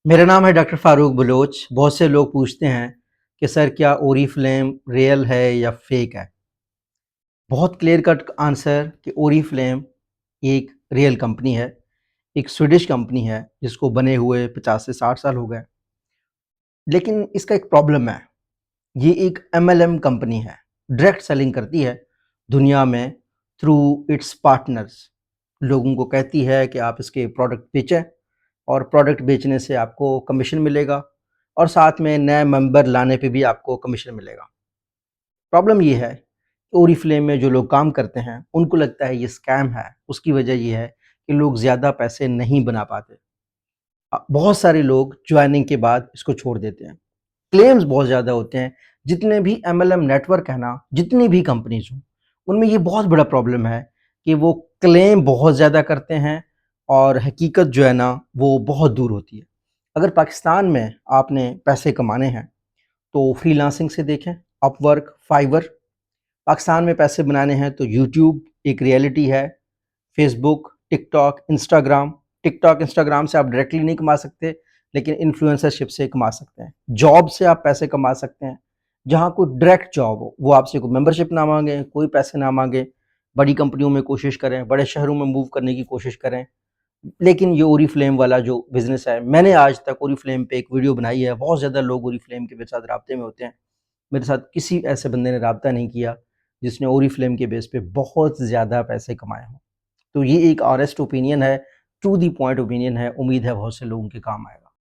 मेरा नाम है डॉक्टर फ़ारूक बलोच। बहुत से लोग पूछते हैं कि सर क्या ओरीफ्लेम रियल है या फेक है? बहुत क्लियर कट आंसर कि ओरीफ्लेम एक रियल कंपनी है, एक स्वीडिश कंपनी है जिसको बने हुए 50 से 60 साल हो गए। लेकिन इसका एक प्रॉब्लम है, ये एक एमएलएम कंपनी है, डायरेक्ट सेलिंग करती है दुनिया में थ्रू इट्स पार्टनर्स। लोगों को कहती है कि आप इसके प्रोडक्ट बेचें और प्रोडक्ट बेचने से आपको कमीशन मिलेगा और साथ में नए मेंबर लाने पे भी आपको कमीशन मिलेगा। प्रॉब्लम ये है, ओरीफ्लेम में जो लोग काम करते हैं, उनको लगता है ये स्कैम है। उसकी वजह ये है कि लोग ज़्यादा पैसे नहीं बना पाते। बहुत सारे लोग जॉइनिंग के बाद इसको छोड़ देते हैं। क्लेम्स बहुत ज़्यादा होते हैं। जितने भी एमएलएम नेटवर्क है ना, जितनी भी कंपनीज़ हों, उनमें ये बहुत बड़ा प्रॉब्लम है कि वो क्लेम बहुत ज़्यादा करते हैं और हकीकत जो है ना, वो बहुत दूर होती है। अगर पाकिस्तान में आपने पैसे कमाने हैं, तो फ्रीलांसिंग से देखें, अपवर्क, फाइवर। पाकिस्तान में पैसे बनाने हैं तो यूट्यूब एक रियलिटी है, Facebook, TikTok, Instagram. TikTok, Instagram से आप डायरेक्टली नहीं कमा सकते, लेकिन इन्फ्लुएंसरशिप से कमा सकते हैं। जॉब से आप पैसे कमा सकते हैं, जहाँ कोई डायरेक्ट जॉब हो, वो आपसे कोई मेंबरशिप ना माँगे, कोई पैसे ना माँगे। बड़ी कंपनियों में कोशिश करें, बड़े शहरों में मूव करने की कोशिश करें। लेकिन ये ओरीफ्लेम वाला जो बिज़नेस है, मैंने आज तक ओरीफ्लेम पे एक वीडियो बनाई है, बहुत ज़्यादा लोग ओरीफ्लेम के मेरे साथ राब्ते में होते हैं। मेरे साथ किसी ऐसे बंदे ने राब्ता नहीं किया, जिसने ओरीफ्लेम के बेस पे बहुत ज़्यादा पैसे कमाए हों। तो ये एक ऑनेस्ट ओपिनियन है, टू द पॉइंट ओपिनियन है, उम्मीद है बहुत से लोगों के काम आएगा।